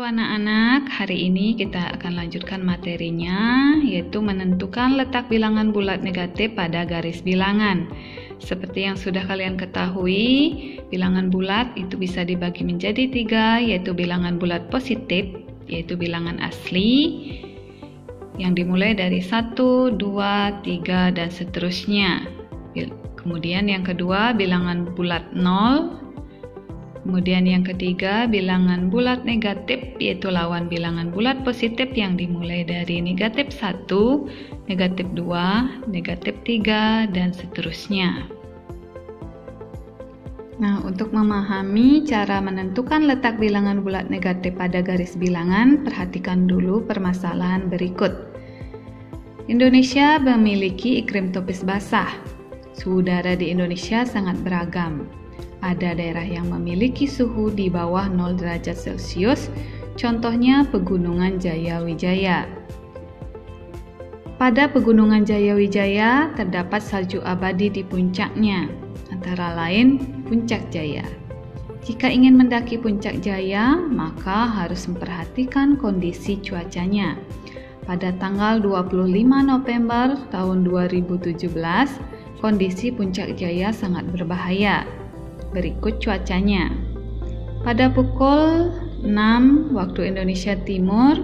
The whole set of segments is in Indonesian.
anak-anak, hari ini kita akan lanjutkan materinya, yaitu menentukan letak bilangan bulat negatif pada garis bilangan. Seperti yang sudah kalian ketahui, bilangan bulat itu bisa dibagi menjadi 3, yaitu bilangan bulat positif, yaitu bilangan asli, yang dimulai dari 1, 2, 3, dan seterusnya. Kemudian yang kedua, bilangan bulat 0. Kemudian yang ketiga, bilangan bulat negatif, yaitu lawan bilangan bulat positif yang dimulai dari negatif 1, negatif 2, negatif 3, dan seterusnya. Nah, untuk memahami cara menentukan letak bilangan bulat negatif pada garis bilangan, perhatikan dulu permasalahan berikut. Indonesia memiliki iklim tropis basah. Suhu udara di Indonesia sangat beragam. Ada daerah yang memiliki suhu di bawah 0 derajat Celcius, contohnya Pegunungan Jayawijaya. Pada Pegunungan Jayawijaya terdapat salju abadi di puncaknya, antara lain Puncak Jaya. Jika ingin mendaki Puncak Jaya, maka harus memperhatikan kondisi cuacanya. Pada tanggal 25 November tahun 2017, kondisi Puncak Jaya sangat berbahaya. Berikut cuacanya. Pada pukul 6 waktu Indonesia Timur,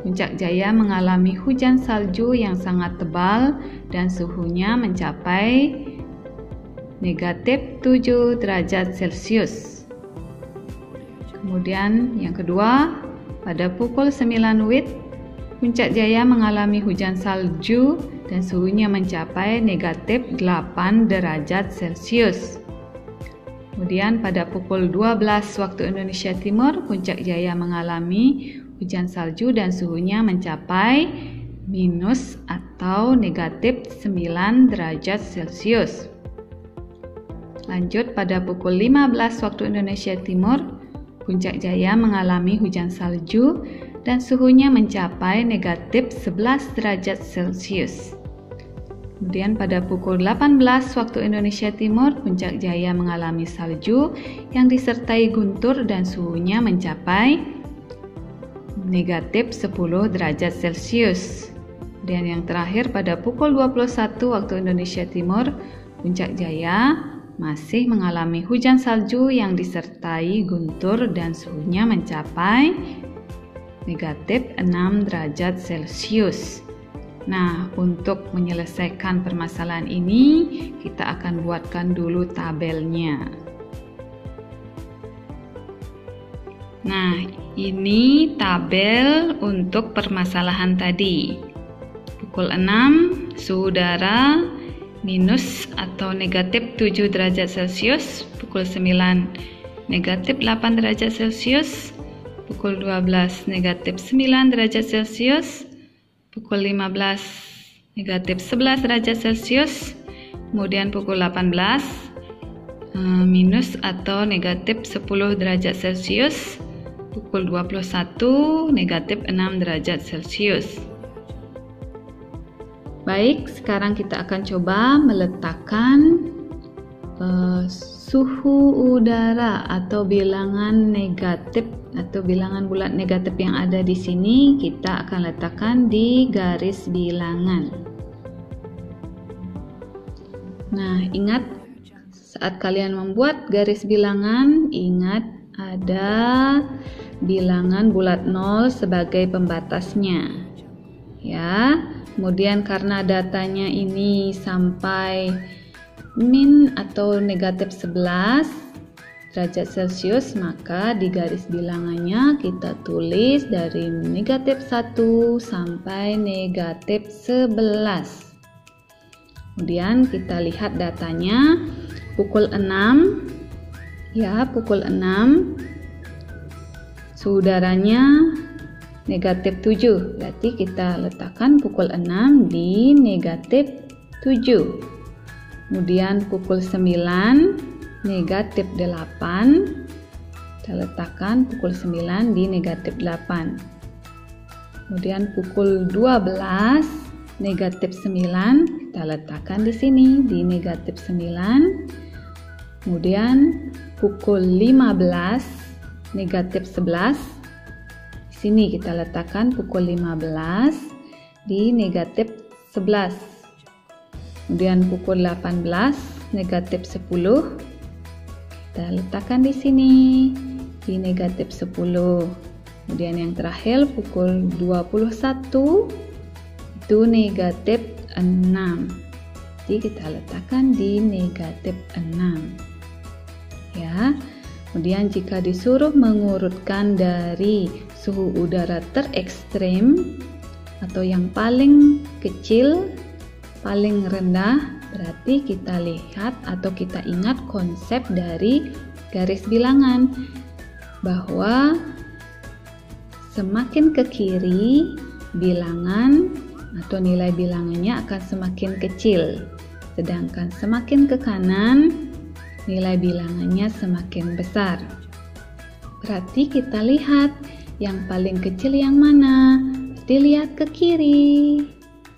Puncak Jaya mengalami hujan salju yang sangat tebal dan suhunya mencapai negatif 7 derajat Celcius. Kemudian yang kedua, pada pukul 9 WIB, Puncak Jaya mengalami hujan salju dan suhunya mencapai negatif 8 derajat Celcius. Kemudian pada pukul 12 waktu Indonesia Timur, Puncak Jaya mengalami hujan salju dan suhunya mencapai minus atau negatif 9 derajat Celcius. Lanjut, pada pukul 15 waktu Indonesia Timur, Puncak Jaya mengalami hujan salju dan suhunya mencapai negatif 11 derajat Celcius. Kemudian pada pukul 18 waktu Indonesia Timur, Puncak Jaya mengalami salju yang disertai guntur dan suhunya mencapai negatif 10 derajat Celcius. Dan yang terakhir pada pukul 21 waktu Indonesia Timur, Puncak Jaya masih mengalami hujan salju yang disertai guntur dan suhunya mencapai negatif 6 derajat Celcius. Nah, untuk menyelesaikan permasalahan ini, kita akan buatkan dulu tabelnya. Nah, ini tabel untuk permasalahan tadi. Pukul 6, suhu udara minus atau negatif 7 derajat Celcius. Pukul 9, negatif 8 derajat Celcius. Pukul 12, negatif 9 derajat Celcius. Pukul 15, negatif 11 derajat Celcius. Kemudian pukul 18, minus atau negatif 10 derajat Celcius. Pukul 21, negatif 6 derajat Celcius. Baik, sekarang kita akan coba meletakkan suhu udara atau bilangan negatif atau bilangan bulat negatif yang ada di sini, kita akan letakkan di garis bilangan. Nah, ingat saat kalian membuat garis bilangan, ingat ada bilangan bulat 0 sebagai pembatasnya. Ya, kemudian karena datanya ini sampai min atau negatif 11 derajat Celcius, maka di garis bilangannya kita tulis dari negatif 1 sampai negatif 11. Kemudian kita lihat datanya pukul 6, ya pukul 6 suhu udaranya negatif 7, berarti kita letakkan pukul 6 di negatif 7. Kemudian pukul 9 negatif 8, kita letakkan pukul 9 di negatif 8. Kemudian pukul 12 negatif 9, kita letakkan di sini di negatif 9. Kemudian pukul 15 negatif 11, di sini kita letakkan pukul 15 di negatif 11. Kemudian pukul 18 negatif 10 kita letakkan di sini di negatif 10. Kemudian yang terakhir pukul 21 itu negatif 6. Jadi kita letakkan di negatif 6. Ya. Kemudian jika disuruh mengurutkan dari suhu udara terekstrem atau yang paling kecil, paling rendah, berarti kita lihat atau kita ingat konsep dari garis bilangan bahwa semakin ke kiri bilangan atau nilai bilangannya akan semakin kecil, sedangkan semakin ke kanan nilai bilangannya semakin besar. Berarti kita lihat yang paling kecil yang mana? Dilihat ke kiri.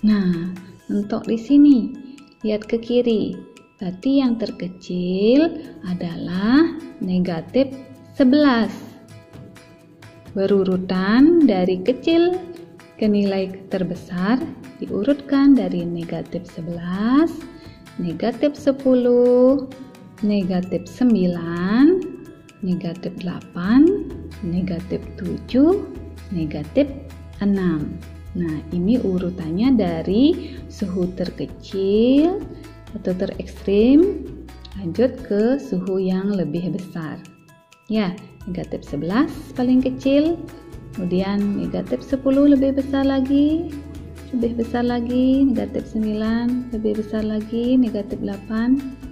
Nah, untuk di sini lihat ke kiri. Berarti yang terkecil adalah negatif 11. Berurutan dari kecil ke nilai terbesar diurutkan dari negatif 11, negatif 10, negatif 9, negatif 8, negatif 7, negatif 6. Nah, ini urutannya dari suhu terkecil atau terekstrem lanjut ke suhu yang lebih besar. Ya, negatif 11 paling kecil, kemudian negatif 10 lebih besar lagi, negatif 9 lebih besar lagi, negatif 8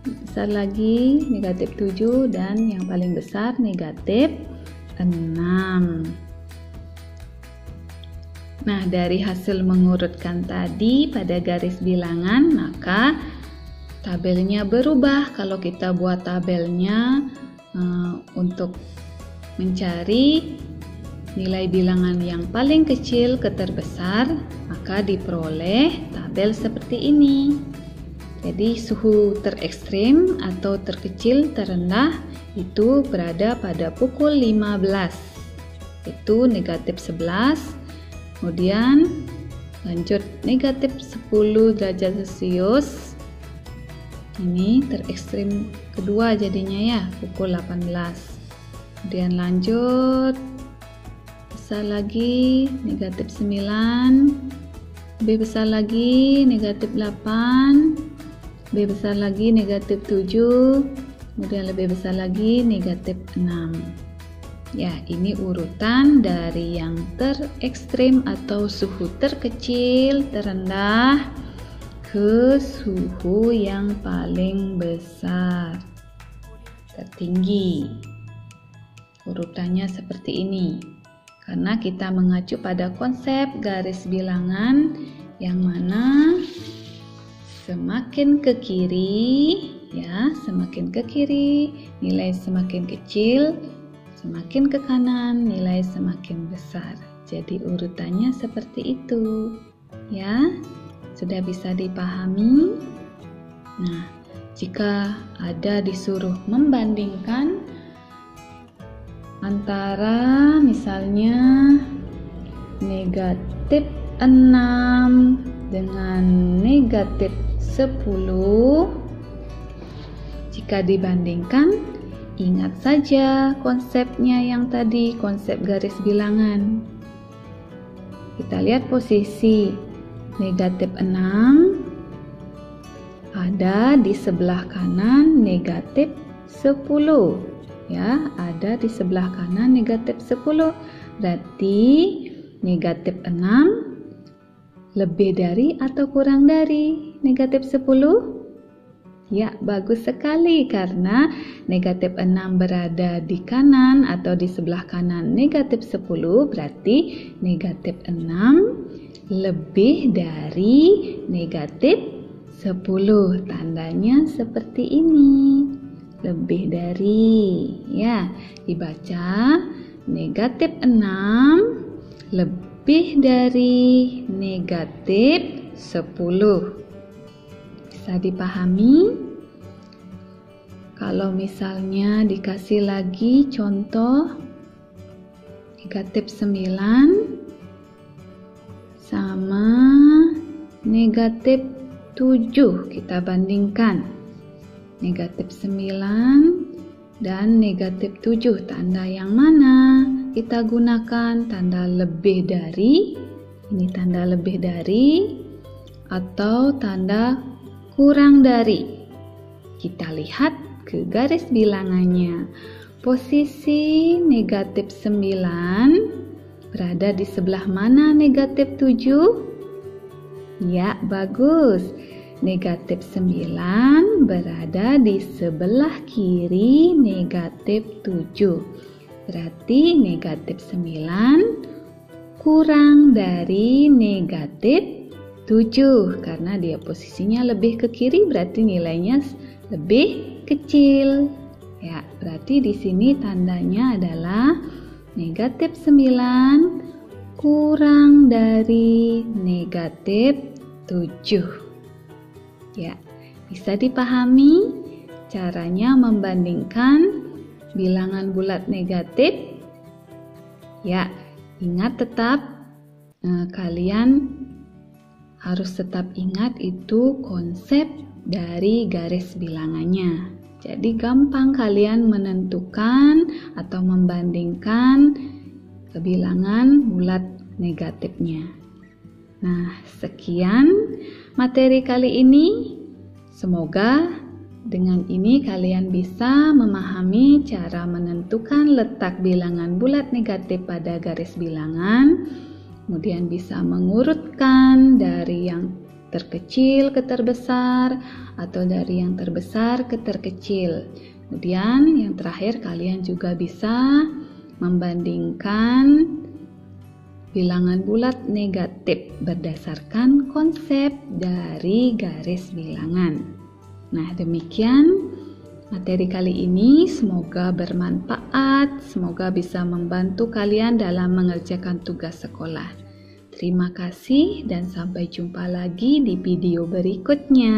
besar lagi, negatif 7, dan yang paling besar negatif 6. Nah, dari hasil mengurutkan tadi pada garis bilangan, maka tabelnya berubah. Kalau kita buat tabelnya untuk mencari nilai bilangan yang paling kecil ke terbesar, maka diperoleh tabel seperti ini. Jadi suhu terekstrem atau terkecil terendah itu berada pada pukul 15. Itu negatif 11. Kemudian lanjut negatif 10 derajat Celcius. Ini terekstrem kedua jadinya ya, pukul 18. Kemudian lanjut besar lagi negatif 9, lebih besar lagi negatif 8, lebih besar lagi negatif 7, kemudian lebih besar lagi negatif 6. Ya, ini urutan dari yang terekstrem atau suhu terkecil, terendah ke suhu yang paling besar, tertinggi. Urutannya seperti ini. Karena kita mengacu pada konsep garis bilangan yang mana semakin ke kiri, ya, semakin ke kiri nilai semakin kecil, semakin ke kanan nilai semakin besar. Jadi urutannya seperti itu. Ya, sudah bisa dipahami? Nah, jika ada disuruh membandingkan antara misalnya negatif 6 dengan negatif 10, jika dibandingkan, ingat saja konsepnya yang tadi, konsep garis bilangan. Kita lihat posisi negatif 6 ada di sebelah kanan negatif 10. Ya, ada di sebelah kanan negatif 10. Berarti negatif 6 lebih dari atau kurang dari negatif 10? Ya, bagus sekali karena negatif 6 berada di kanan atau di sebelah kanan negatif 10, berarti negatif 6 lebih dari negatif 10. Tandanya seperti ini. Lebih dari, ya, dibaca negatif 6 lebih dari negatif 10. Bisa dipahami? Kalau misalnya dikasih lagi contoh negatif 9 sama negatif 7. Kita bandingkan negatif 9 dan negatif 7. Tanda yang mana kita gunakan? Tanda lebih dari, ini tanda lebih dari, atau tanda kurang dari. Kita lihat ke garis bilangannya. Posisi negatif 9 berada di sebelah mana negatif 7? Ya, bagus. Negatif 9 berada di sebelah kiri negatif 7. Berarti negatif 9 kurang dari negatif 7. Karena dia posisinya lebih ke kiri, berarti nilainya lebih kecil. Ya, berarti di sini tandanya adalah negatif 9 kurang dari negatif 7. Ya, bisa dipahami caranya membandingkan bilangan bulat negatif? Ya, ingat tetap kalian harus tetap ingat itu konsep dari garis bilangannya. Jadi gampang kalian menentukan atau membandingkan kebilangan bulat negatifnya. Nah, sekian materi kali ini. Semoga dengan ini kalian bisa memahami cara menentukan letak bilangan bulat negatif pada garis bilangan, kemudian bisa mengurutkan dari yang terkecil ke terbesar atau dari yang terbesar ke terkecil. Kemudian yang terakhir kalian juga bisa membandingkan bilangan bulat negatif berdasarkan konsep dari garis bilangan. Nah, demikian materi kali ini. Semoga bermanfaat, semoga bisa membantu kalian dalam mengerjakan tugas sekolah. Terima kasih dan sampai jumpa lagi di video berikutnya.